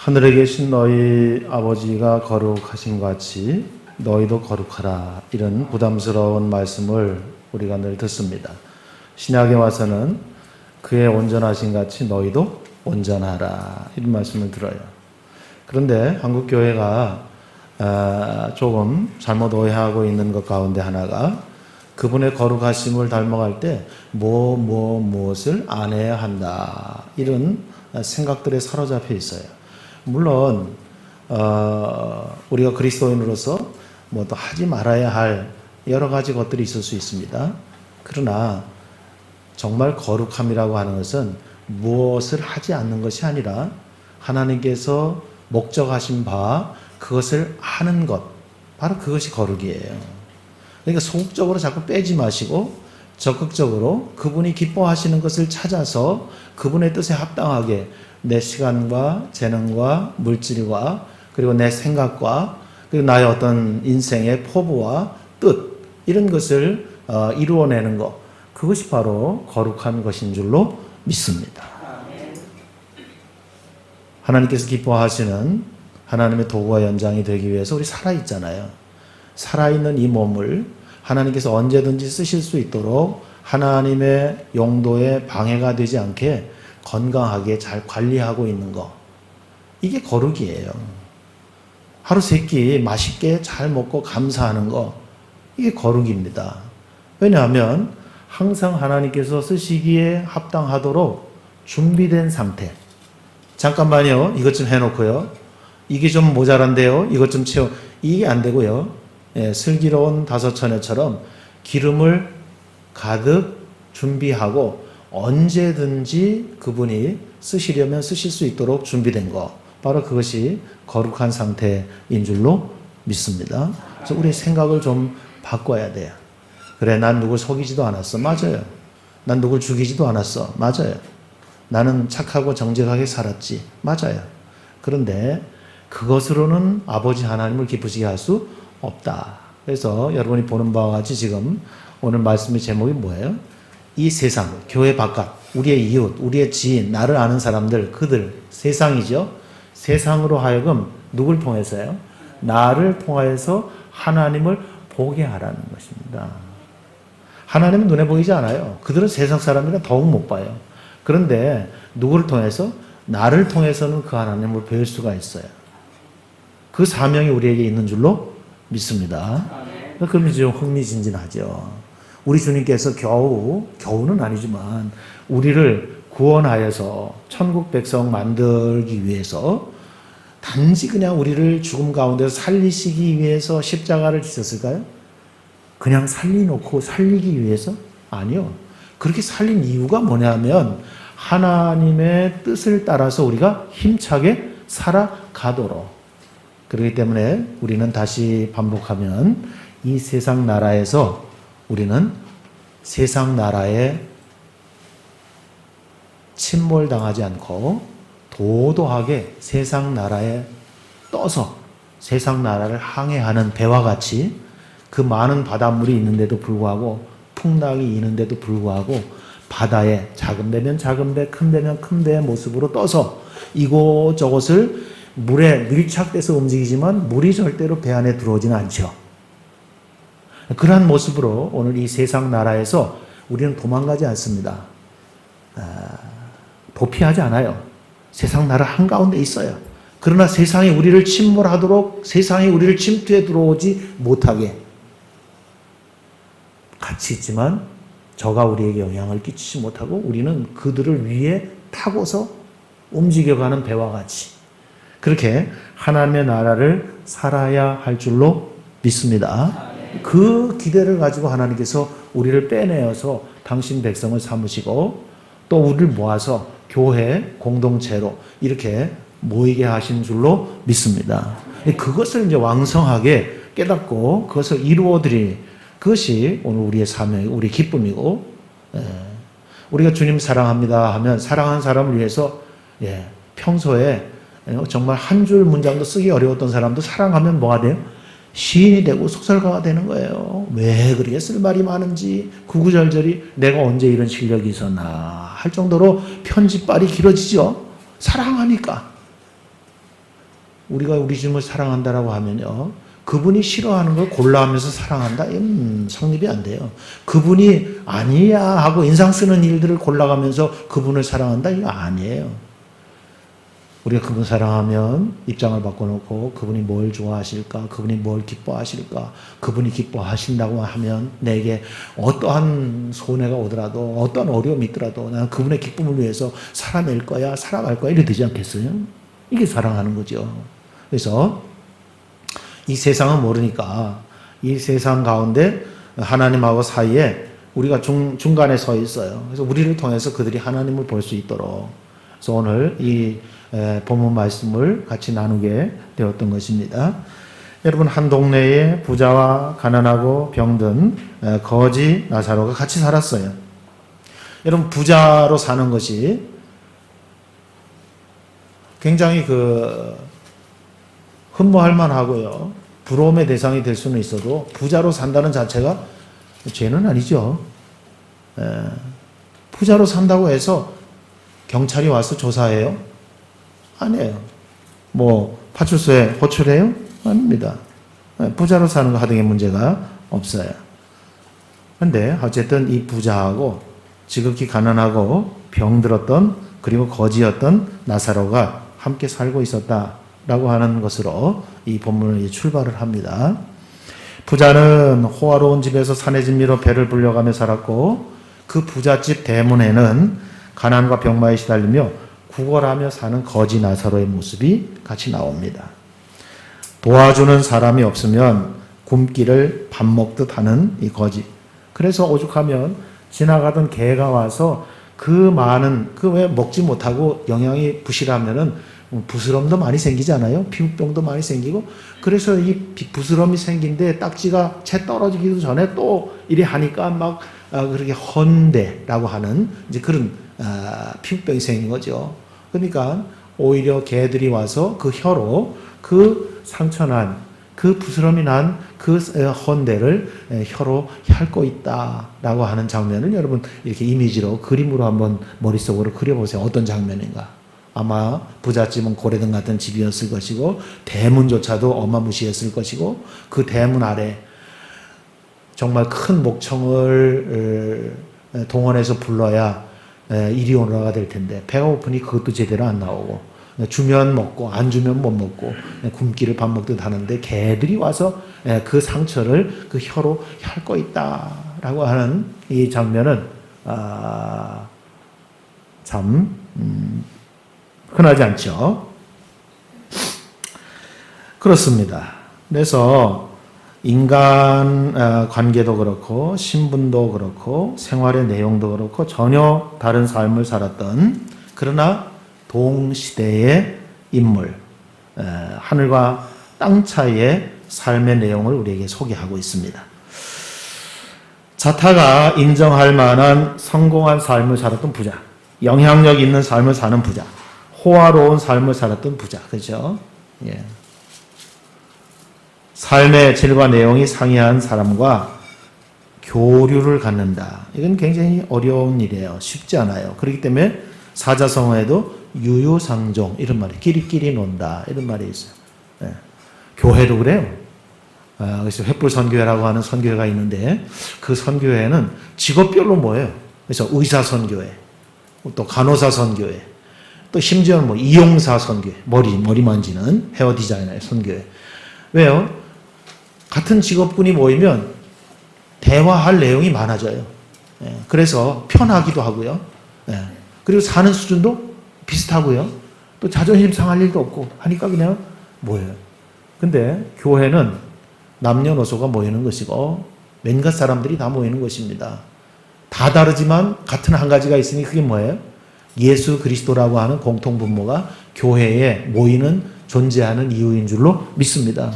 하늘에 계신 너희 아버지가 거룩하신 것 같이 너희도 거룩하라. 이런 부담스러운 말씀을 우리가 늘 듣습니다. 신약에 와서는 그의 온전하신 같이 너희도 온전하라. 이런 말씀을 들어요. 그런데 한국 교회가 조금 잘못 오해하고 있는 것 가운데 하나가 그분의 거룩하심을 닮아갈 때 무엇을 안 해야 한다. 이런 생각들에 사로잡혀 있어요. 물론 우리가 그리스도인으로서 뭐 또 하지 말아야 할 여러 가지 것들이 있을 수 있습니다. 그러나 정말 거룩함이라고 하는 것은 무엇을 하지 않는 것이 아니라 하나님께서 목적하신 바 그것을 하는 것, 바로 그것이 거룩이에요. 그러니까 소극적으로 자꾸 빼지 마시고 적극적으로 그분이 기뻐하시는 것을 찾아서 그분의 뜻에 합당하게 내 시간과 재능과 물질과 그리고 내 생각과 그리고 나의 어떤 인생의 포부와 뜻 이런 것을 이루어내는 것, 그것이 바로 거룩한 것인 줄로 믿습니다. 하나님께서 기뻐하시는 하나님의 도구와 연장이 되기 위해서 우리 살아있잖아요. 살아있는 이 몸을 하나님께서 언제든지 쓰실 수 있도록 하나님의 용도에 방해가 되지 않게 건강하게 잘 관리하고 있는 거, 이게 거룩이에요. 하루 세 끼 맛있게 잘 먹고 감사하는 거, 이게 거룩입니다. 왜냐하면 항상 하나님께서 쓰시기에 합당하도록 준비된 상태. 잠깐만요, 이것 좀 해놓고요, 이게 좀 모자란데요, 이것 좀 채워, 이게 안 되고요. 슬기로운 다섯처녀처럼 기름을 가득 준비하고 언제든지 그분이 쓰시려면 쓰실 수 있도록 준비된 거, 바로 그것이 거룩한 상태인 줄로 믿습니다. 그래서 우리의 생각을 좀 바꿔야 돼요. 그래, 난 누굴 속이지도 않았어. 맞아요. 난 누굴 죽이지도 않았어. 맞아요. 나는 착하고 정직하게 살았지. 맞아요. 그런데 그것으로는 아버지 하나님을 기쁘시게 할 수 없다. 그래서 여러분이 보는 바와 같이 지금 오늘 말씀의 제목이 뭐예요? 이 세상, 교회 바깥, 우리의 이웃, 우리의 지인, 나를 아는 사람들, 그들, 세상이죠. 세상으로 하여금 누굴 통해서요? 나를 통하여서 하나님을 보게 하라는 것입니다. 하나님은 눈에 보이지 않아요. 그들은 세상 사람들은 더욱 못 봐요. 그런데 누구를 통해서? 나를 통해서는 그 하나님을 배울 수가 있어요. 그 사명이 우리에게 있는 줄로 믿습니다. 그러면 좀 흥미진진하죠. 우리 주님께서 겨우는 아니지만 우리를 구원하여서 천국 백성 만들기 위해서 단지 그냥 우리를 죽음 가운데서 살리시기 위해서 십자가를 지셨을까요? 그냥 살리놓고 살리기 위해서? 아니요. 그렇게 살린 이유가 뭐냐면 하나님의 뜻을 따라서 우리가 힘차게 살아가도록. 그렇기 때문에 우리는 다시 반복하면 이 세상 나라에서 우리는 세상 나라에 침몰당하지 않고 도도하게 세상 나라에 떠서 세상 나라를 항해하는 배와 같이 그 많은 바닷물이 있는데도 불구하고 풍랑이 있는데도 불구하고 바다에 작은 배면 작은 배, 큰 배면 큰 배의 모습으로 떠서 이곳저곳을 물에 밀착돼서 움직이지만 물이 절대로 배 안에 들어오지는 않죠. 그러한 모습으로 오늘 이 세상 나라에서 우리는 도망가지 않습니다. 도피하지 않아요. 세상 나라 한가운데 있어요. 그러나 세상이 우리를 침몰하도록, 세상이 우리를 침투해 들어오지 못하게 같이 있지만 저가 우리에게 영향을 끼치지 못하고 우리는 그들을 위에 타고서 움직여가는 배와 같이 그렇게 하나님의 나라를 살아야 할 줄로 믿습니다. 그 기대를 가지고 하나님께서 우리를 빼내어서 당신 백성을 삼으시고 또 우리를 모아서 교회 공동체로 이렇게 모이게 하신 줄로 믿습니다. 그것을 이제 왕성하게 깨닫고 그것을 이루어드릴 그것이 오늘 우리의 사명, 우리의 기쁨이고, 우리가 주님 사랑합니다 하면 사랑하는 사람을 위해서 평소에 정말 한 줄 문장도 쓰기 어려웠던 사람도 사랑하면 뭐가 돼요? 시인이 되고 소설가가 되는 거예요. 왜 그렇게 쓸 말이 많은지 구구절절이 내가 언제 이런 실력이 있었나 할 정도로 편집발이 길어지죠. 사랑하니까. 우리가 우리 주님을 사랑한다라고 하면요, 그분이 싫어하는 걸 골라하면서 사랑한다? 성립이 안 돼요. 그분이 아니야 하고 인상 쓰는 일들을 골라가면서 그분을 사랑한다? 이거 아니에요. 우리가 그분 사랑하면 입장을 바꿔놓고 그분이 뭘 좋아하실까? 그분이 뭘 기뻐하실까? 그분이 기뻐하신다고 하면 내게 어떠한 손해가 오더라도 어떠한 어려움이 있더라도 나는 그분의 기쁨을 위해서 살아낼 거야, 살아갈 거야 이래 되지 않겠어요? 이게 사랑하는 거죠. 그래서 이 세상은 모르니까 이 세상 가운데 하나님하고 사이에 우리가 중간에 서 있어요. 그래서 우리를 통해서 그들이 하나님을 볼 수 있도록 그래서 오늘 이 본문 말씀을 같이 나누게 되었던 것입니다. 여러분, 한 동네에 부자와 가난하고 병든 거지 나사로가 같이 살았어요. 여러분, 부자로 사는 것이 굉장히 흠모할 만하고요, 부러움의 대상이 될 수는 있어도 부자로 산다는 자체가 죄는 아니죠. 부자로 산다고 해서 경찰이 와서 조사해요? 아니에요. 파출소에 호출해요? 아닙니다. 부자로 사는 거 하등의 문제가 없어요. 그런데 어쨌든 이 부자하고 지극히 가난하고 병들었던 그리고 거지였던 나사로가 함께 살고 있었다라고 하는 것으로 이 본문을 출발을 합니다. 부자는 호화로운 집에서 산의 진미로 배를 불려가며 살았고 그 부잣집 대문에는 가난과 병마에 시달리며 구걸하며 사는 거지 나사로의 모습이 같이 나옵니다. 도와주는 사람이 없으면 굶기를 밥 먹듯 하는 이 거지. 그래서 오죽하면 지나가던 개가 와서 왜 먹지 못하고 영양이 부실하면은 부스럼도 많이 생기잖아요. 피부병도 많이 생기고. 그래서 이 부스럼이 생긴데 딱지가 채 떨어지기도 전에 또 이래 하니까 그렇게 헌대라고 하는 이제 그런 피부병이 생긴 거죠. 그러니까 오히려 개들이 와서 그 혀로 그 상처난 그 부스럼이 난 그 헌대를 혀로 핥고 있다라고 하는 장면을 여러분 이렇게 이미지로 그림으로 한번 머릿속으로 그려보세요. 어떤 장면인가? 아마 부잣집은 고래등 같은 집이었을 것이고 대문조차도 어마무시했을 것이고 그 대문 아래 정말 큰 목청을 동원해서 불러야 이리 오너가 될 텐데 배가 고프니 그것도 제대로 안 나오고 주면 먹고 안 주면 못 먹고 굶기를 밥 먹듯 하는데 개들이 와서 그 상처를 그 혀로 핥고 있다라고 하는 이 장면은 참 흔하지 않죠. 그렇습니다. 그래서 인간 관계도 그렇고 신분도 그렇고 생활의 내용도 그렇고 전혀 다른 삶을 살았던 그러나 동시대의 인물, 하늘과 땅 차이의 삶의 내용을 우리에게 소개하고 있습니다. 자타가 인정할 만한 성공한 삶을 살았던 부자, 영향력 있는 삶을 사는 부자, 호화로운 삶을 살았던 부자, 그렇죠? 예. 삶의 질과 내용이 상이한 사람과 교류를 갖는다. 이건 굉장히 어려운 일이에요. 쉽지 않아요. 그렇기 때문에 사자성어에도 유유상종 이런 말이 끼리끼리 논다 이런 말이 있어요. 예. 교회도 그래요. 그래서 횃불선교회라고 하는 선교회가 있는데 그 선교회는 직업별로 모여요. 그래서 의사선교회, 또 간호사선교회, 또 심지어는 이용사선교회, 머리 만지는 헤어 디자이너의 선교회. 왜요? 같은 직업군이 모이면 대화할 내용이 많아져요. 예. 그래서 편하기도 하고요. 예. 그리고 사는 수준도 비슷하고요. 또 자존심 상할 일도 없고 하니까 그냥 모여요. 근데 교회는 남녀노소가 모이는 것이고 몇몇 사람들이 다 모이는 것입니다. 다 다르지만 같은 한 가지가 있으니 그게 뭐예요? 예수 그리스도라고 하는 공통분모가 교회에 모이는 존재하는 이유인 줄로 믿습니다.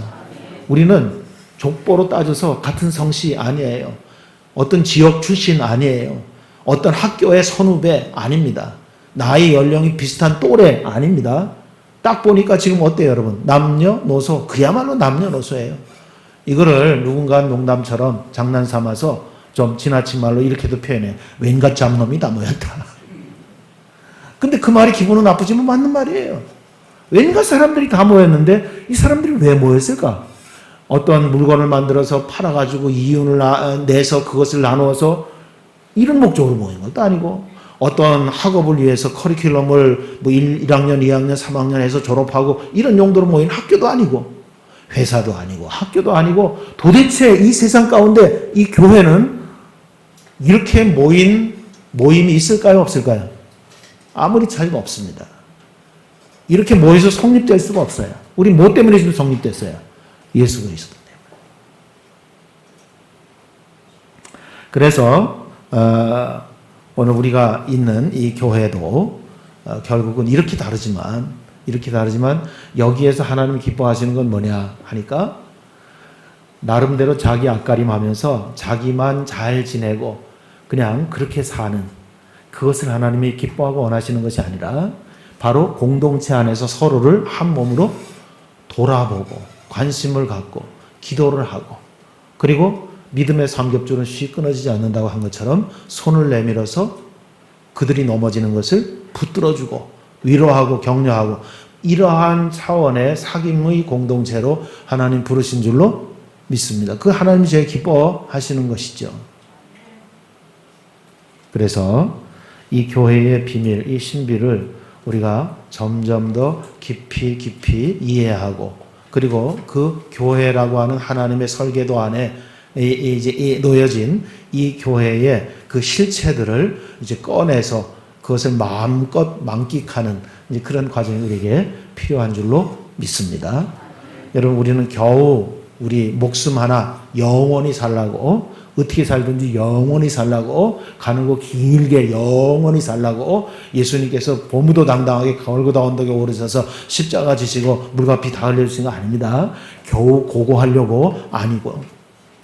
우리는 족보로 따져서 같은 성씨 아니에요. 어떤 지역 출신 아니에요. 어떤 학교의 선후배 아닙니다. 나이 연령이 비슷한 또래 아닙니다. 딱 보니까 지금 어때요 여러분? 남녀노소, 그야말로 남녀노소예요. 이거를 누군가 농담처럼 장난 삼아서 좀 지나친 말로 이렇게도 표현해. 웬갓 잡놈이 다 모였다. 근데 그 말이 기분은 나쁘지만 맞는 말이에요. 왠가 사람들이 다 모였는데 이 사람들이 왜 모였을까? 어떤 물건을 만들어서 팔아가지고 이윤을 내서 그것을 나누어서 이런 목적으로 모인 것도 아니고, 어떤 학업을 위해서 커리큘럼을 뭐 1학년, 2학년, 3학년 해서 졸업하고 이런 용도로 모인 학교도 아니고, 회사도 아니고, 학교도 아니고, 도대체 이 세상 가운데 이 교회는 이렇게 모임이 있을까요? 없을까요? 아무리 차이가 없습니다. 이렇게 모여서 성립될 수가 없어요. 우리 뭐 때문에 지금 성립됐어요? 예수 그리스도 때문에. 그래서 오늘 우리가 있는 이 교회도 결국은 이렇게 다르지만 여기에서 하나님 기뻐하시는 건 뭐냐 하니까, 나름대로 자기 앞가림하면서 자기만 잘 지내고 그냥 그렇게 사는, 그것을 하나님이 기뻐하고 원하시는 것이 아니라 바로 공동체 안에서 서로를 한 몸으로 돌아보고 관심을 갖고 기도를 하고, 그리고 믿음의 삼겹줄은 쉽게 끊어지지 않는다고 한 것처럼 손을 내밀어서 그들이 넘어지는 것을 붙들어주고 위로하고 격려하고, 이러한 차원의 사귐의 공동체로 하나님 부르신 줄로 믿습니다. 그 하나님이 제일 기뻐하시는 것이죠. 그래서 이 교회의 비밀, 이 신비를 우리가 점점 더 깊이 이해하고, 그리고 그 교회라고 하는 하나님의 설계도 안에 이제 놓여진 이 교회의 그 실체들을 이제 꺼내서 그것을 마음껏 만끽하는 이제 그런 과정이 우리에게 필요한 줄로 믿습니다. 여러분, 우리는 겨우 우리 목숨 하나 영원히 살라고, 어떻게 살든지 영원히 살라고, 가는 거 길게 영원히 살라고 예수님께서 보무도 당당하게 골고다 언덕에 오르셔서 십자가 지시고 물과 피 다 흘려주신 거 아닙니다. 겨우 고고하려고 아니고,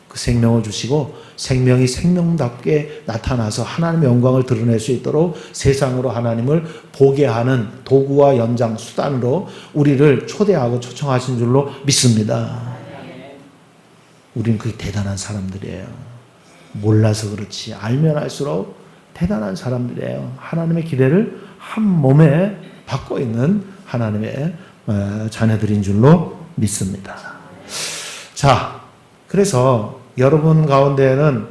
그 생명을 주시고 생명이 생명답게 나타나서 하나님의 영광을 드러낼 수 있도록 세상으로 하나님을 보게 하는 도구와 연장 수단으로 우리를 초대하고 초청하신 줄로 믿습니다. 우리는 그게 대단한 사람들이에요. 몰라서 그렇지 알면 알수록 대단한 사람들이에요. 하나님의 기대를 한 몸에 받고 있는 하나님의 자녀들인 줄로 믿습니다. 자, 그래서 여러분 가운데는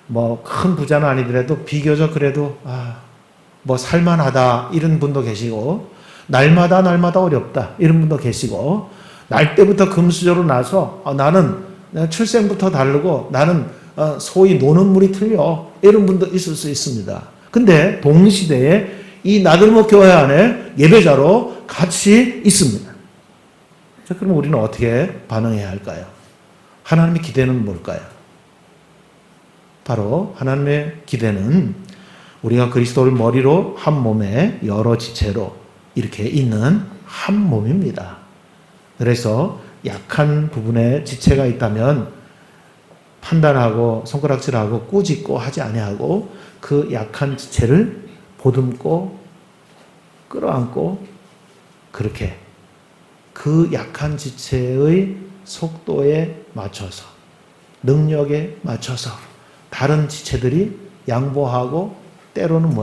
뭐 큰 부자는 아니더라도 비교적 그래도 뭐 살만하다 이런 분도 계시고, 날마다 어렵다 이런 분도 계시고, 날 때부터 금수저로 나서 나는 출생부터 다르고 나는 소위 노는 물이 틀려 이런 분도 있을 수 있습니다. 근데 동시대에 이 나들목 교회 안에 예배자로 같이 있습니다. 자, 그럼 우리는 어떻게 반응해야 할까요? 하나님의 기대는 뭘까요? 바로 하나님의 기대는 우리가 그리스도를 머리로 한 몸에 여러 지체로 이렇게 있는 한 몸입니다. 그래서 약한 부분에 지체가 있다면 판단하고 손가락질하고 꾸짖고 하지 아니하고 그 약한 지체를 보듬고 끌어안고, 그렇게 그 약한 지체의 속도에 맞춰서, 능력에 맞춰서 다른 지체들이 양보하고, 때로는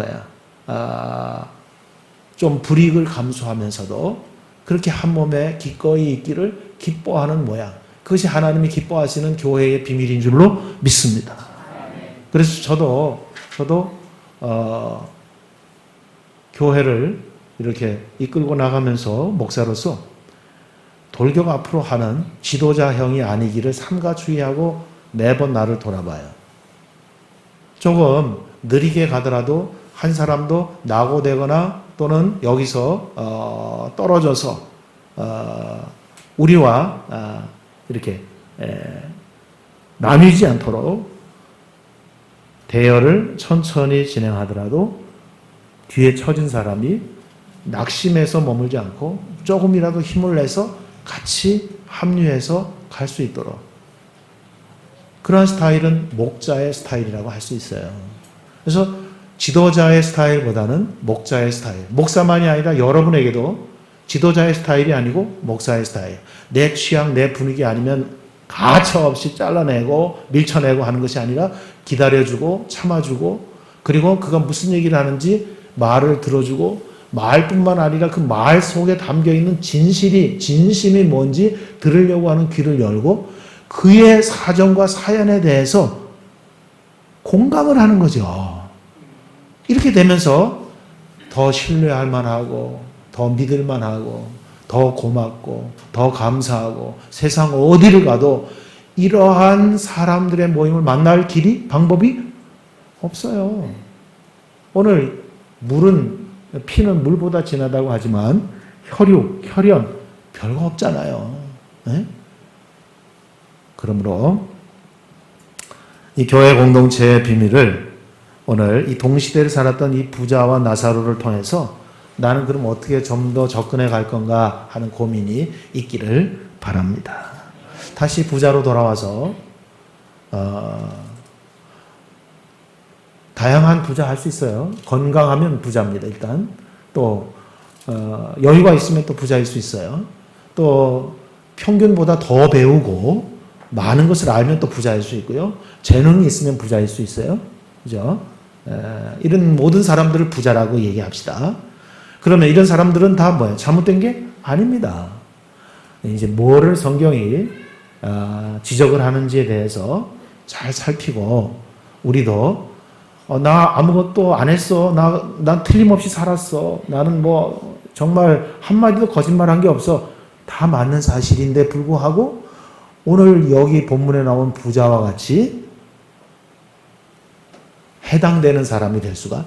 좀 불이익을 감수하면서도 그렇게 한 몸에 기꺼이 있기를 기뻐하는 모양, 그것이 하나님이 기뻐하시는 교회의 비밀인 줄로 믿습니다. 그래서 저도 교회를 이렇게 이끌고 나가면서 목사로서 돌격 앞으로 하는 지도자형이 아니기를 삼가 주의하고 매번 나를 돌아봐요. 조금 느리게 가더라도 한 사람도 낙오되거나 또는 여기서 떨어져서 우리와 이렇게 나뉘지 않도록 대여를 천천히 진행하더라도 뒤에 처진 사람이 낙심해서 머물지 않고 조금이라도 힘을 내서 같이 합류해서 갈 수 있도록, 그러한 스타일은 목자의 스타일이라고 할 수 있어요. 그래서 지도자의 스타일보다는 목자의 스타일, 목사만이 아니라 여러분에게도 지도자의 스타일이 아니고 목사의 스타일, 내 취향, 내 분위기 아니면 가차없이 잘라내고 밀쳐내고 하는 것이 아니라 기다려주고 참아주고, 그리고 그가 무슨 얘기를 하는지 말을 들어주고 말뿐만 아니라 그 말 속에 담겨있는 진심이 뭔지 들으려고 하는 귀를 열고 그의 사정과 사연에 대해서 공감을 하는 거죠. 이렇게 되면서 더 신뢰할 만하고 더 믿을 만하고 더 고맙고 더 감사하고 세상 어디를 가도 이러한 사람들의 모임을 만날 방법이 없어요. 오늘 피는 물보다 진하다고 하지만 혈연 별거 없잖아요. 네? 그러므로 이 교회 공동체의 비밀을 오늘 이 동시대를 살았던 이 부자와 나사로를 통해서 나는 그럼 어떻게 좀 더 접근해 갈 건가 하는 고민이 있기를 바랍니다. 다시 부자로 돌아와서 다양한 부자 할 수 있어요. 건강하면 부자입니다. 일단 또 여유가 있으면 또 부자일 수 있어요. 또 평균보다 더 배우고 많은 것을 알면 또 부자일 수 있고요. 재능이 있으면 부자일 수 있어요. 그죠? 이런 모든 사람들을 부자라고 얘기합시다. 그러면 이런 사람들은 다 뭐예요? 잘못된 게 아닙니다. 이제 뭐를 성경이 지적을 하는지에 대해서 잘 살피고 우리도 나 아무것도 안 했어. 난 틀림없이 살았어. 나는 뭐 정말 한마디도 거짓말한 게 없어. 다 맞는 사실인데 불구하고 오늘 여기 본문에 나온 부자와 같이 해당되는 사람이 될 수가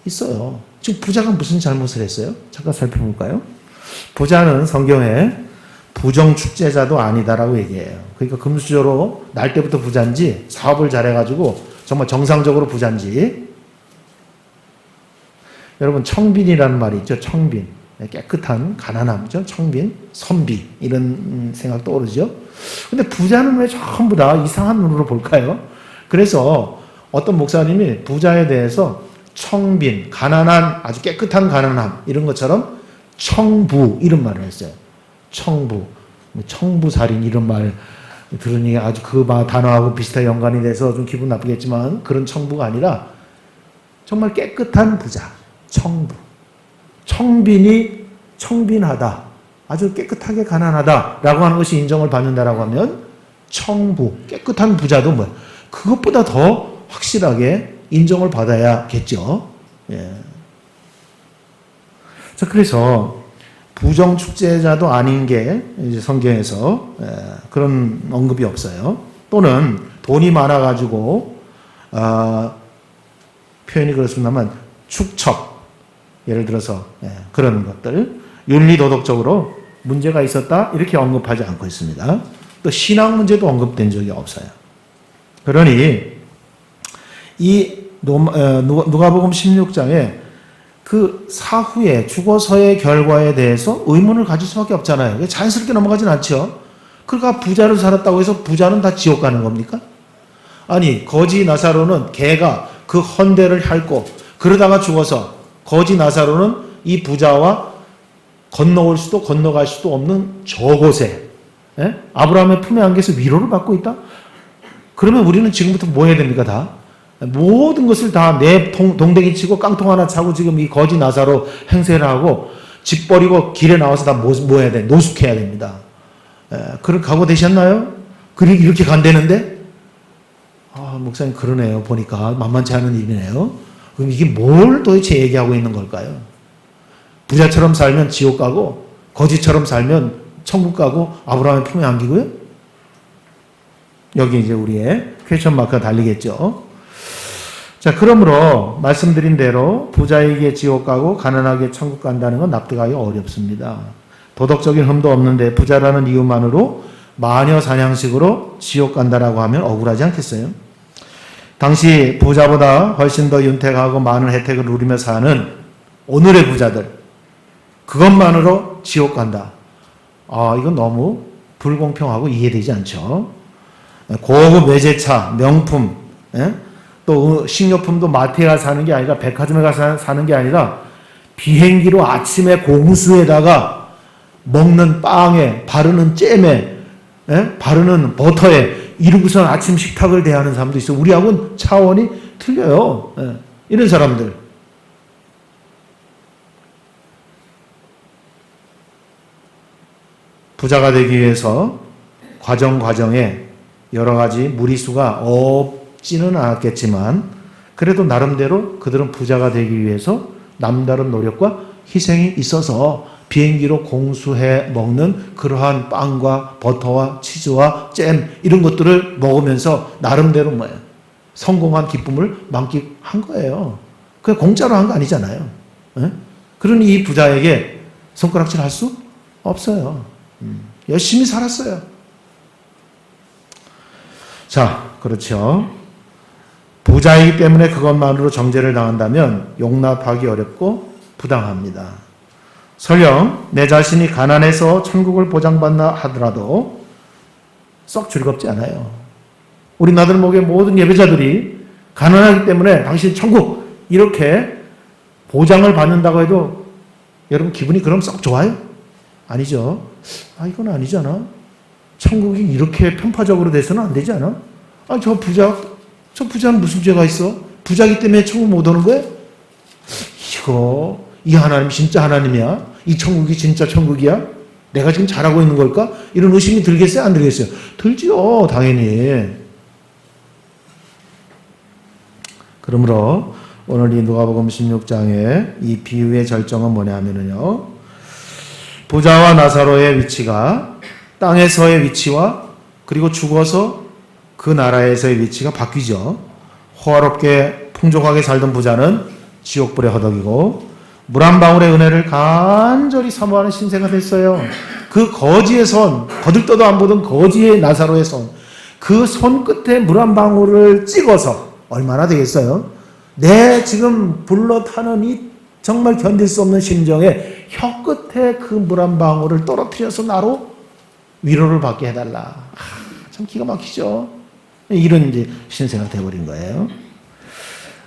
있어요. 지금 부자가 무슨 잘못을 했어요? 잠깐 살펴볼까요? 부자는 성경에 부정축제자도 아니다라고 얘기해요. 그러니까 금수저로 날 때부터 부자인지 사업을 잘해가지고 정말 정상적으로 부자인지. 여러분 청빈이라는 말이 있죠. 청빈. 깨끗한 가난함이죠. 청빈, 선비 이런 생각 떠오르죠. 근데 부자는 왜 전부 다 이상한 눈으로 볼까요? 그래서 어떤 목사님이 부자에 대해서 청빈, 가난한, 아주 깨끗한 가난함 이런 것처럼 청부 이런 말을 했어요. 청부, 청부살인 이런 말 들으니 아주 그 단어하고 비슷하게 연관이 돼서 좀 기분 나쁘겠지만 그런 청부가 아니라 정말 깨끗한 부자, 청부. 청빈이 청빈하다, 아주 깨끗하게 가난하다라고 하는 것이 인정을 받는다라고 하면 청부, 깨끗한 부자도 뭐야? 그것보다 더 확실하게 인정을 받아야겠죠. 예. 자, 그래서 부정축제자도 아닌 게 이제 성경에서 그런 언급이 없어요. 또는 돈이 많아가지고 표현이 그렇습니다만 축척, 예를 들어서 그런 것들 윤리도덕적으로 문제가 있었다 이렇게 언급하지 않고 있습니다. 또 신앙 문제도 언급된 적이 없어요. 그러니 이 누가복음 16장에 그 사후에 죽어서의 결과에 대해서 의문을 가질 수밖에 없잖아요. 자연스럽게 넘어가진 않죠. 그러니까 부자를 살았다고 해서 부자는 다 지옥 가는 겁니까? 아니 거지 나사로는 걔가 그 헌대를 핥고 그러다가 죽어서 거지 나사로는 이 부자와 건너올 수도 건너갈 수도 없는 저곳에 아브라함의 품에 안겨서 위로를 받고 있다? 그러면 우리는 지금부터 뭐 해야 됩니까? 다 모든 것을 다 내 동댕이 치고 깡통 하나 차고 지금 이 거지 나사로 행세를 하고 집 버리고 길에 나와서 다 뭐 해야 돼? 노숙해야 됩니다. 그런 각오 되셨나요? 이렇게 간다는데? 목사님 그러네요. 보니까 만만치 않은 일이네요. 그럼 이게 뭘 도대체 얘기하고 있는 걸까요? 부자처럼 살면 지옥 가고 거지처럼 살면 천국 가고 아브라함의 품에 안기고요? 여기 이제 우리의 퀘스천 마크가 달리겠죠. 자, 그러므로 말씀드린 대로 부자에게 지옥 가고 가난하게 천국 간다는 건 납득하기 어렵습니다. 도덕적인 흠도 없는데 부자라는 이유만으로 마녀 사냥식으로 지옥 간다라고 하면 억울하지 않겠어요? 당시 부자보다 훨씬 더 윤택하고 많은 혜택을 누리며 사는 오늘의 부자들, 그것만으로 지옥 간다. 이건 너무 불공평하고 이해되지 않죠. 고급 외제차, 명품, 또 식료품도 마트에 가서 사는 게 아니라 백화점에 가서 사는 게 아니라 비행기로 아침에 공수에다가 먹는 빵에 바르는 잼에 바르는 버터에 이러고선 아침 식탁을 대하는 사람도 있어요. 우리하고는 차원이 틀려요. 이런 사람들. 부자가 되기 위해서 과정에 여러 가지 무리수가 없지는 않았겠지만 그래도 나름대로 그들은 부자가 되기 위해서 남다른 노력과 희생이 있어서 비행기로 공수해 먹는 그러한 빵과 버터와 치즈와 잼 이런 것들을 먹으면서 나름대로 뭐예요? 성공한 기쁨을 만끽한 거예요. 그게 공짜로 한 거 아니잖아요. 예? 그러니 이 부자에게 손가락질 할 수 없어요. 열심히 살았어요. 자, 그렇죠. 부자이기 때문에 그것만으로 정죄를 당한다면 용납하기 어렵고 부당합니다. 설령 내 자신이 가난해서 천국을 보장받나 하더라도 썩 즐겁지 않아요. 우리 나들목의 모든 예배자들이 가난하기 때문에 당신 천국 이렇게 보장을 받는다고 해도 여러분 기분이 그럼 썩 좋아요? 아니죠. 이건 아니잖아. 천국이 이렇게 편파적으로 돼서는 안 되지 않아? 저 부자는 무슨 죄가 있어? 부자기 때문에 천국 못 오는 거야? 이 하나님 진짜 하나님이야? 이 천국이 진짜 천국이야? 내가 지금 잘하고 있는 걸까? 이런 의심이 들겠어요? 안 들겠어요? 들지요, 당연히. 그러므로 오늘 이 누가복음 16장의 이 비유의 절정은 뭐냐면요. 부자와 나사로의 위치가 땅에서의 위치와 그리고 죽어서 그 나라에서의 위치가 바뀌죠. 호화롭게 풍족하게 살던 부자는 지옥불에 허덕이고 물 한 방울의 은혜를 간절히 사모하는 신세가 됐어요. 그 거지의 손, 거들떠도 안 보던 거지의 나사로의 손, 그 손끝에 물 한 방울을 찍어서 얼마나 되겠어요? 내 지금 불러 타는 이 정말 견딜 수 없는 심정에 혀끝에 그 물 한 방울을 떨어뜨려서 나로 위로를 받게 해달라. 참 기가 막히죠. 이런 이제 신세가 되어버린 거예요.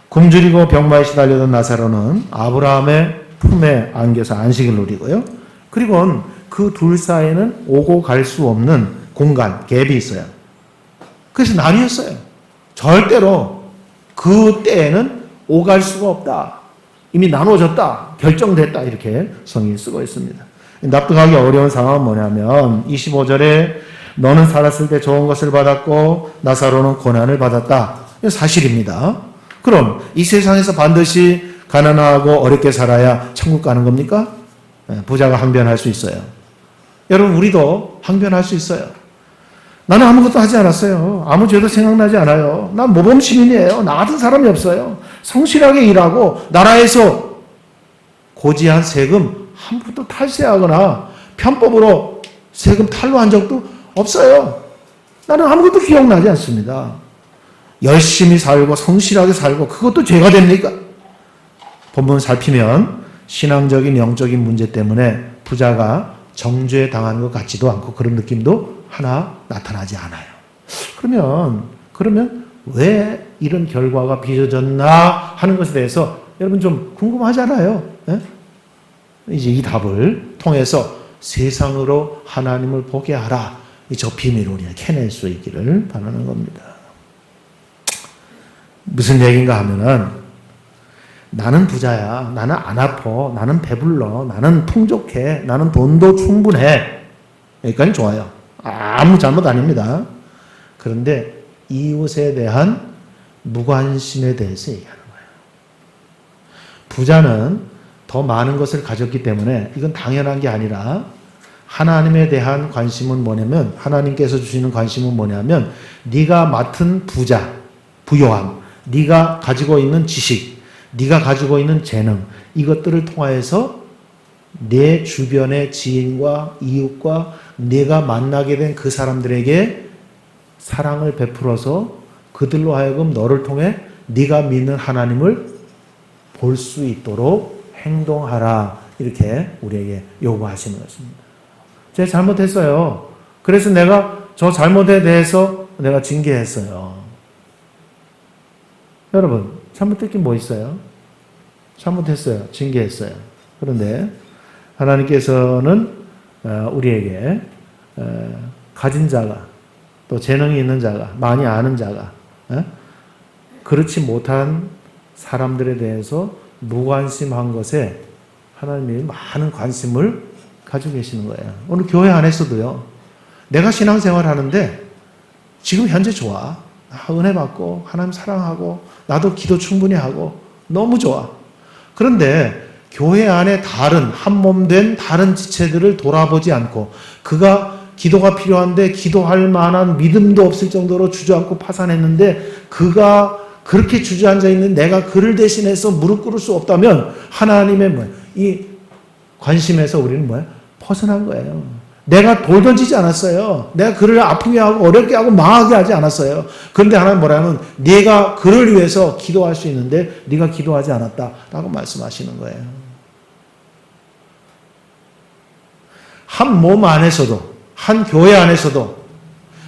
굶주리고 병마에 시달리던 나사로는 아브라함의 품에 안겨서 안식을 누리고요. 그리고 그 둘 사이에는 오고 갈 수 없는 공간, 갭이 있어요. 그래서 나뉘었어요. 절대로 그 때에는 오갈 수가 없다. 이미 나눠졌다. 결정됐다. 이렇게 성인이 쓰고 있습니다. 납득하기 어려운 상황은 뭐냐면 25절에 너는 살았을 때 좋은 것을 받았고 나사로는 고난을 받았다. 이건 사실입니다. 그럼 이 세상에서 반드시 가난하고 어렵게 살아야 천국 가는 겁니까? 부자가 항변할 수 있어요. 여러분 우리도 항변할 수 있어요. 나는 아무것도 하지 않았어요. 아무 죄도 생각나지 않아요. 난 모범 시민이에요. 나 같은 사람이 없어요. 성실하게 일하고 나라에서 고지한 세금 한 푼도 탈세하거나 편법으로 세금 탈루한 적도 없어요. 나는 아무것도 기억나지 않습니다. 열심히 살고 성실하게 살고 그것도 죄가 됩니까? 본문 살피면 신앙적인 영적인 문제 때문에 부자가 정죄 당하는 것 같지도 않고 그런 느낌도 하나 나타나지 않아요. 그러면 왜 이런 결과가 빚어졌나 하는 것에 대해서 여러분 좀 궁금하잖아요. 네? 이제 이 답을 통해서 세상으로 하나님을 보게 하라. 저 비밀을 우리가 캐낼 수 있기를 바라는 겁니다. 무슨 얘기인가 하면은 나는 부자야. 나는 안 아파. 나는 배불러. 나는 풍족해. 나는 돈도 충분해. 여기까지 좋아요. 아무 잘못 아닙니다. 그런데 이웃에 대한 무관심에 대해서 얘기하는 거예요. 부자는 더 많은 것을 가졌기 때문에 이건 당연한 게 아니라 하나님에 대한 관심은 뭐냐면 하나님께서 주시는 관심은 뭐냐면 네가 맡은 부자, 부요함, 네가 가지고 있는 지식, 네가 가지고 있는 재능 이것들을 통하여서 내 주변의 지인과 이웃과 네가 만나게 된 그 사람들에게 사랑을 베풀어서 그들로 하여금 너를 통해 네가 믿는 하나님을 볼 수 있도록 행동하라 이렇게 우리에게 요구하시는 것입니다. 제가 잘못했어요. 그래서 내가 저 잘못에 대해서 내가 징계했어요. 여러분 잘못된 게 뭐 있어요? 잘못했어요. 징계했어요. 그런데 하나님께서는 우리에게 가진 자가 또 재능이 있는 자가 많이 아는 자가 그렇지 못한 사람들에 대해서 무관심한 것에 하나님이 많은 관심을 가지고 계시는 거예요. 오늘 교회 안에서도요. 내가 신앙생활 하는데 지금 현재 좋아. 은혜 받고 하나님 사랑하고 나도 기도 충분히 하고 너무 좋아. 그런데 교회 안에 다른 한몸된 다른 지체들을 돌아보지 않고 그가 기도가 필요한데 기도할 만한 믿음도 없을 정도로 주저앉고 파산했는데 그가 그렇게 주저앉아 있는 내가 그를 대신해서 무릎 꿇을 수 없다면 하나님의 이 관심에서 우리는 벗어난 거예요. 내가 돌 던지지 않았어요. 내가 그를 아프게 하고 어렵게 하고 망하게 하지 않았어요. 그런데 하나님 뭐라면 네가 그를 위해서 기도할 수 있는데 네가 기도하지 않았다라고 말씀하시는 거예요. 한 몸 안에서도 한 교회 안에서도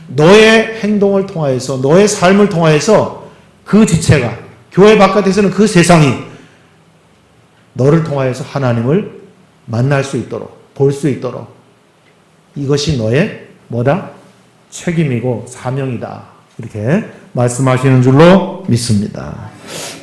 너의 행동을 통하여서 너의 삶을 통하여서 그 지체가 교회 바깥에서는 그 세상이 너를 통하여서 하나님을 만날 수 있도록 볼 수 있도록 이것이 너의 책임이고 사명이다. 이렇게 말씀하시는 줄로 믿습니다.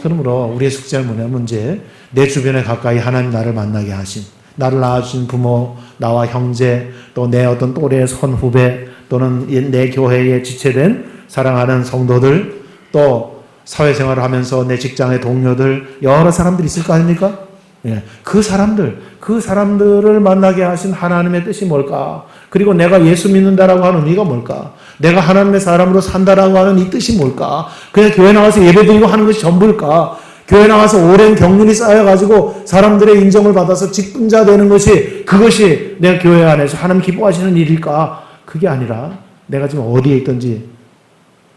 그러므로 우리의 숙제는 뭐냐면 이제 내 주변에 가까이 하나님 나를 만나게 하신 나를 낳아주신 부모, 나와 형제, 또 내 어떤 또래의 선후배 또는 내 교회에 지체된 사랑하는 성도들 또 사회생활을 하면서 내 직장의 동료들 여러 사람들이 있을 거 아닙니까? 예, 그 사람들을 만나게 하신 하나님의 뜻이 뭘까? 그리고 내가 예수 믿는다라고 하는 의미가 뭘까? 내가 하나님의 사람으로 산다라고 하는 이 뜻이 뭘까? 그냥 교회 나와서 예배드리고 하는 것이 전부일까? 교회 나와서 오랜 경륜이 쌓여가지고 사람들의 인정을 받아서 직분자 되는 것이 그것이 내 교회 안에서 하나님 기뻐하시는 일일까? 그게 아니라 내가 지금 어디에 있든지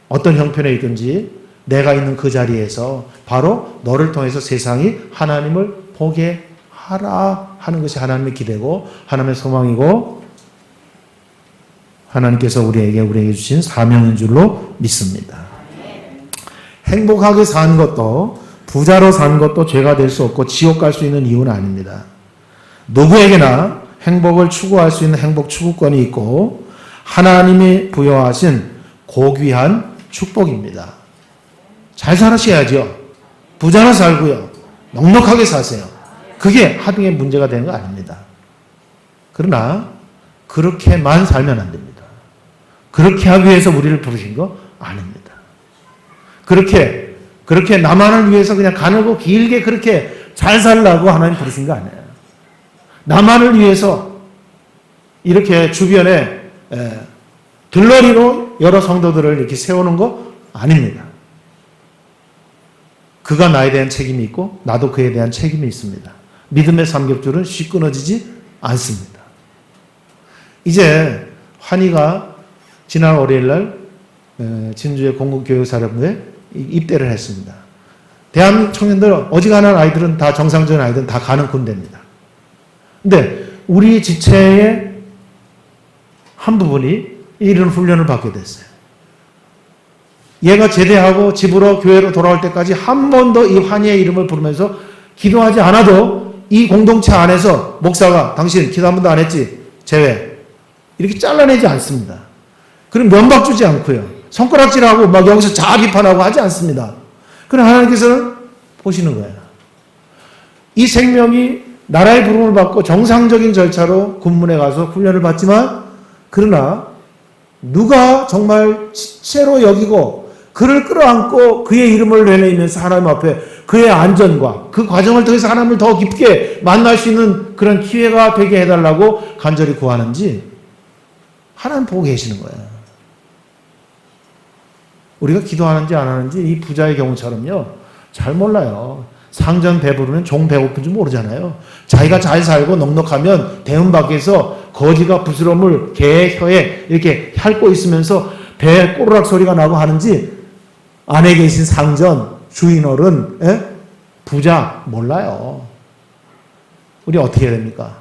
어떤 형편에 있든지 내가 있는 그 자리에서 바로 너를 통해서 세상이 하나님을 보게 하라 하는 것이 하나님의 기대고 하나님의 소망이고 하나님께서 우리에게 주신 사명인 줄로 믿습니다. 행복하게 산 것도 부자로 산 것도 죄가 될 수 없고 지옥 갈 수 있는 이유는 아닙니다. 누구에게나 행복을 추구할 수 있는 행복 추구권이 있고 하나님이 부여하신 고귀한 축복입니다. 잘 살으셔야죠. 부자로 살고요. 넉넉하게 사세요. 그게 하등의 문제가 되는 거 아닙니다. 그러나 그렇게만 살면 안 됩니다. 그렇게 하기 위해서 우리를 부르신 거 아닙니다. 그렇게 나만을 위해서 그냥 가늘고 길게 그렇게 잘 살라고 하나님 부르신 거 아니에요. 나만을 위해서 이렇게 주변에 들러리로 여러 성도들을 이렇게 세우는 거 아닙니다. 그가 나에 대한 책임이 있고 나도 그에 대한 책임이 있습니다. 믿음의 삼겹줄은 쉽 끊어지지 않습니다. 이제 환희가 지난 월요일날 진주의 공공교육사령부에 입대를 했습니다. 대한민국 청년들 어지간한 아이들은 다 정상적인 아이들은 다 가는 군대입니다. 근데 우리 지체의 한 부분이 이런 훈련을 받게 됐어요. 얘가 제대하고 집으로 교회로 돌아올 때까지 한 번도 이 환희의 이름을 부르면서 기도하지 않아도 이 공동체 안에서 목사가 당신 기도 한 번도 안 했지? 제외. 이렇게 잘라내지 않습니다. 그럼 면박 주지 않고요. 손가락질하고 막 여기서 자아 비판하고 하지 않습니다. 그러나 하나님께서는 보시는 거예요. 이 생명이 나라의 부름을 받고 정상적인 절차로 군문에 가서 훈련을 받지만 그러나 누가 정말 지체로 여기고 그를 끌어안고 그의 이름을 내내면서 하나님 앞에 그의 안전과 그 과정을 통해서 하나님을 더 깊게 만날 수 있는 그런 기회가 되게 해달라고 간절히 구하는지 하나님 보고 계시는 거예요. 우리가 기도하는지 안 하는지 이 부자의 경우처럼요. 잘 몰라요. 상전 배부르면 종 배고픈 줄 모르잖아요. 자기가 잘 살고 넉넉하면 대문 밖에서 거지가 부스럼을 개 혀에 이렇게 핥고 있으면서 배 꼬르락 소리가 나고 하는지 안에 계신 상전, 주인어른, 부자 몰라요. 우리 어떻게 해야 됩니까?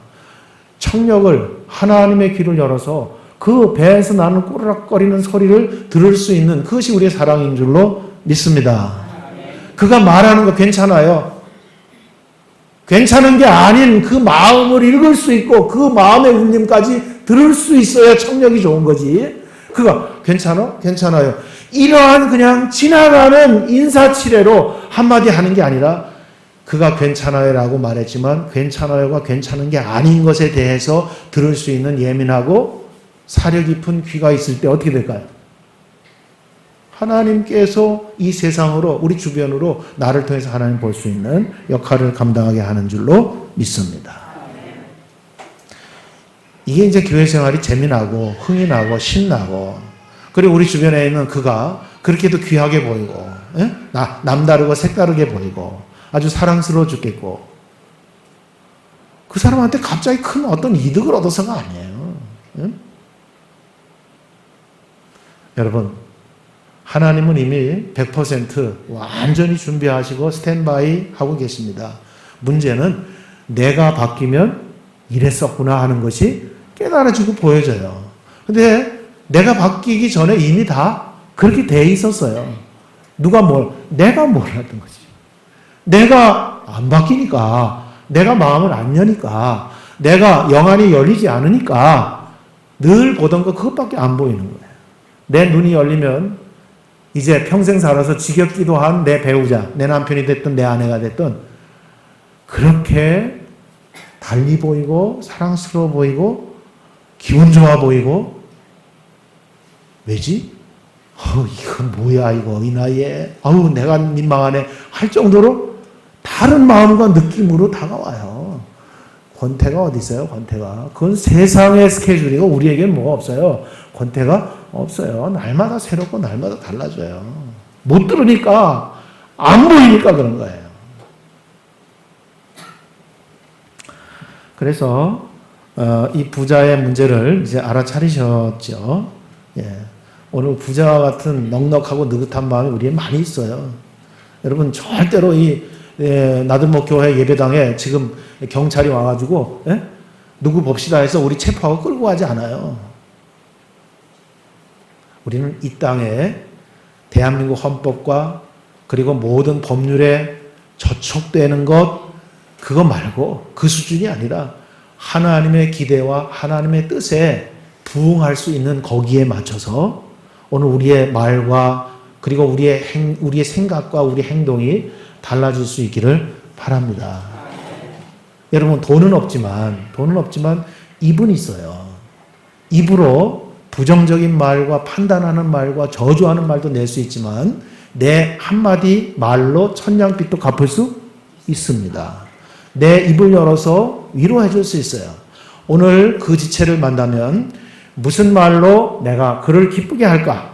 청력을 하나님의 귀를 열어서 그 배에서 나는 꼬르락거리는 소리를 들을 수 있는 그것이 우리의 사랑인 줄로 믿습니다. 그가 말하는 거 괜찮아요. 괜찮은 게 아닌 그 마음을 읽을 수 있고 그 마음의 울림까지 들을 수 있어야 청력이 좋은 거지. 그가 괜찮아? 괜찮아요. 이러한 그냥 지나가는 인사치레로 한마디 하는 게 아니라 그가 괜찮아요라고 말했지만 괜찮아요가 괜찮은 게 아닌 것에 대해서 들을 수 있는 예민하고 사려 깊은 귀가 있을 때 어떻게 될까요? 하나님께서 이 세상으로 우리 주변으로 나를 통해서 하나님 볼 수 있는 역할을 감당하게 하는 줄로 믿습니다. 이게 이제 교회 생활이 재미나고 흥이 나고 신나고 그리고 우리 주변에 있는 그가 그렇게도 귀하게 보이고 남다르고 색다르게 보이고 아주 사랑스러워 죽겠고 그 사람한테 갑자기 큰 어떤 이득을 얻어서가 아니에요. 여러분 하나님은 이미 100% 완전히 준비하시고 스탠바이 하고 계십니다. 문제는 내가 바뀌면 이랬었구나 하는 것이 깨달아지고 보여져요. 근데 내가 바뀌기 전에 이미 다 그렇게 돼 있었어요. 내가 몰랐던 거지. 내가 안 바뀌니까, 내가 마음을 안 여니까, 내가 영안이 열리지 않으니까 늘 보던 거 그것밖에 안 보이는 거예요. 내 눈이 열리면 이제 평생 살아서 지겹기도 한 내 배우자, 내 남편이 됐든 내 아내가 됐든 그렇게 달리 보이고 사랑스러워 보이고 기분 좋아 보이고 왜지? 이건 뭐야 이거 이 나이에 내가 민망하네 할 정도로 다른 마음과 느낌으로 다가와요. 권태가 어디 있어요? 권태가. 그건 세상의 스케줄이고 우리에게는 뭐가 없어요. 권태가 없어요. 날마다 새롭고 날마다 달라져요. 못 들으니까 안 보이니까 그런 거예요. 그래서 이 부자의 문제를 이제 알아차리셨죠. 예. 오늘 부자와 같은 넉넉하고 느긋한 마음이 우리에 많이 있어요. 여러분 절대로 나들목 교회 예배당에 지금 경찰이 와가지고 누구 봅시다 해서 우리 체포하고 끌고 가지 않아요. 우리는 이 땅에 대한민국 헌법과 그리고 모든 법률에 저촉되는 것 그거 말고 그 수준이 아니라 하나님의 기대와 하나님의 뜻에 부응할 수 있는 거기에 맞춰서 오늘 우리의 말과 그리고 우리의 생각과 우리 행동이 달라질 수 있기를 바랍니다. 여러분 돈은 없지만 입은 있어요. 입으로 부정적인 말과 판단하는 말과 저주하는 말도 낼 수 있지만 내 한마디 말로 천냥빚도 갚을 수 있습니다. 내 입을 열어서 위로해 줄 수 있어요. 오늘 그 지체를 만나면 무슨 말로 내가 그를 기쁘게 할까?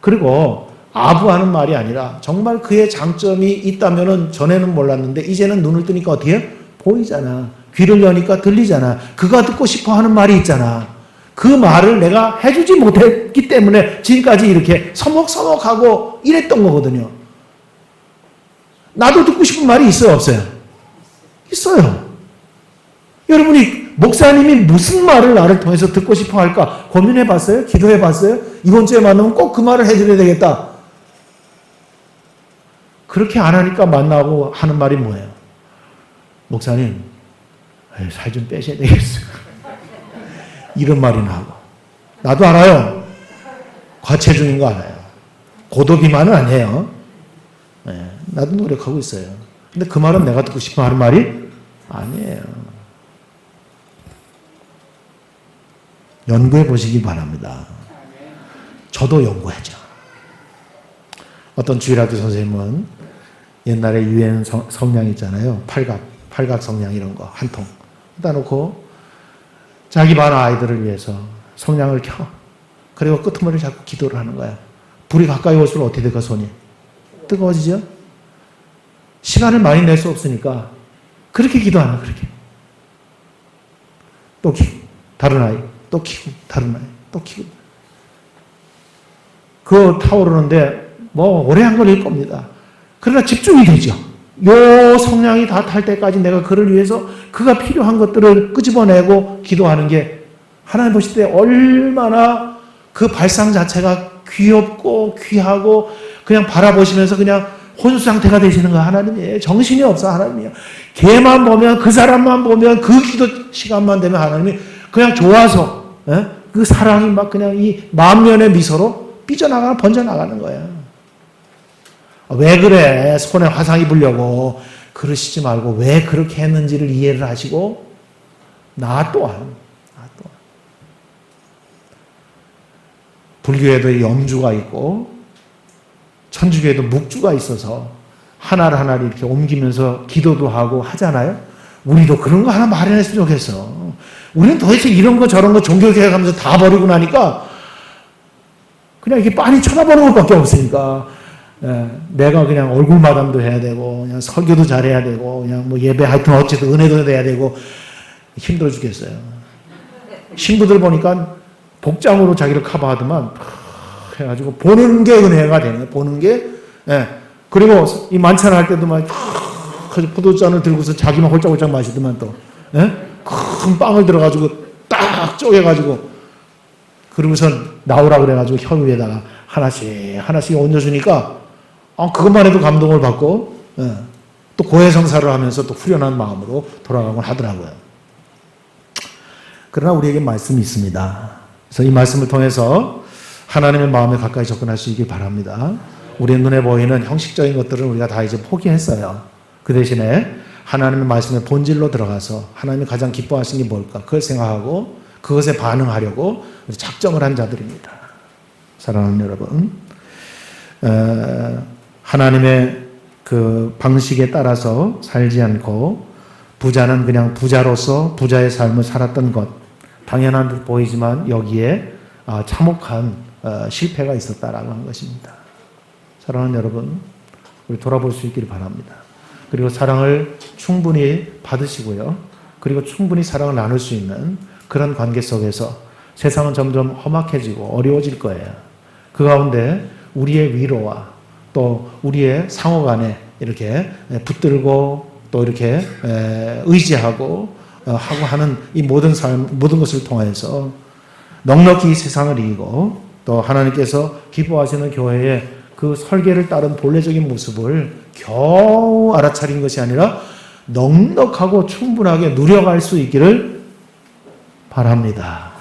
그리고 아부하는 말이 아니라 정말 그의 장점이 있다면은 전에는 몰랐는데 이제는 눈을 뜨니까 어떻게 보이잖아. 귀를 여니까 들리잖아. 그가 듣고 싶어 하는 말이 있잖아. 그 말을 내가 해주지 못했기 때문에 지금까지 이렇게 서먹서먹하고 이랬던 거거든요. 나도 듣고 싶은 말이 있어요, 없어요? 있어요. 여러분이 목사님이 무슨 말을 나를 통해서 듣고 싶어 할까 고민해 봤어요? 기도해 봤어요? 이번 주에 만나면 꼭 그 말을 해드려야 되겠다. 그렇게 안 하니까 만나고 하는 말이 뭐예요? 목사님, 살 좀 빼셔야 되겠어요. 이런 말이나 하고. 나도 알아요. 과체중인 거 알아요. 고도비만은 아니에요. 나도 노력하고 있어요. 근데 그 말은 내가 듣고 싶어 하는 말이 아니에요. 연구해 보시기 바랍니다. 저도 연구하죠. 어떤 주일학교 선생님은 옛날에 유엔 성냥 있잖아요. 팔각 성냥 이런 거 한 통 갖다 놓고 자기 반 아이들을 위해서 성냥을 켜. 그리고 끄트머리를 잡고 기도를 하는 거야. 불이 가까이 올수록 어떻게 될까 손이? 뜨거워지죠? 시간을 많이 낼 수 없으니까 그렇게 기도하는 그렇게. 또 키고 다른 아이 또 키고 다른 아이 또 키고. 그거 타오르는데 오래 안 걸릴 겁니다. 그러나 집중이 되죠. 요 성냥이 다 탈 때까지 내가 그를 위해서 그가 필요한 것들을 끄집어내고 기도하는 게 하나님 보실 때 얼마나 그 발상 자체가 귀엽고 귀하고 그냥 바라보시면서 그냥 혼수 상태가 되시는 거 하나님이에요. 정신이 없어 하나님이에요. 걔만 보면 그 사람만 보면 그 기도 시간만 되면 하나님이 그냥 좋아서 그 사랑이 막 그냥 이 만면의 미소로 번져나가는 거예요. 왜 그래? 손에 화상 입으려고 그러시지 말고 왜 그렇게 했는지를 이해를 하시고 나 또한 불교에도 염주가 있고 천주교에도 묵주가 있어서 하나를 이렇게 옮기면서 기도도 하고 하잖아요. 우리도 그런 거 하나 마련했으면 좋겠어. 우리는 도대체 이런 거 저런 거 종교개혁하면서 다 버리고 나니까 그냥 이렇게 빤히 쳐다보는 것밖에 없으니까 내가 그냥 얼굴 마담도 해야 되고 그냥 설교도 잘해야 되고 그냥 뭐 예배 하여튼 어쨌든 은혜도 돼야 되고 힘들어 죽겠어요. 신부들 보니까 복장으로 자기를 커버하더만 해가지고 보는 게 은혜가 되는 거예요. 보는 게. 그리고 이 만찬을 할 때도 막 포도잔을 들고서 자기만 홀짝홀짝 마시더만 또 큰 빵을 들어가지고 딱 쪼개가지고 그러고선 나오라 그래가지고 혀 위에다가 하나씩 얹어주니까 그것만 해도 감동을 받고 또 고해성사를 하면서 또 후련한 마음으로 돌아가곤 하더라고요. 그러나 우리에게 말씀이 있습니다. 그래서 이 말씀을 통해서 하나님의 마음에 가까이 접근할 수 있길 바랍니다. 우리의 눈에 보이는 형식적인 것들은 우리가 다 이제 포기했어요. 그 대신에 하나님의 말씀의 본질로 들어가서 하나님이 가장 기뻐하시는 게 뭘까? 그걸 생각하고 그것에 반응하려고 작정을 한 자들입니다. 사랑하는 여러분, 하나님의 그 방식에 따라서 살지 않고 부자는 그냥 부자로서 부자의 삶을 살았던 것, 당연한 듯 보이지만 여기에 참혹한 실패가 있었다라고 하는 것입니다. 사랑하는 여러분, 우리 돌아볼 수 있기를 바랍니다. 그리고 사랑을 충분히 받으시고요. 그리고 충분히 사랑을 나눌 수 있는 그런 관계 속에서 세상은 점점 험악해지고 어려워질 거예요. 그 가운데 우리의 위로와 또 우리의 상호 간에 이렇게 붙들고 또 이렇게 의지하고 하고 하는 이 모든 것을 통해서 넉넉히 이 세상을 이기고 또 하나님께서 기뻐하시는 교회의 그 설계를 따른 본래적인 모습을 겨우 알아차린 것이 아니라 넉넉하고 충분하게 누려갈 수 있기를 바랍니다.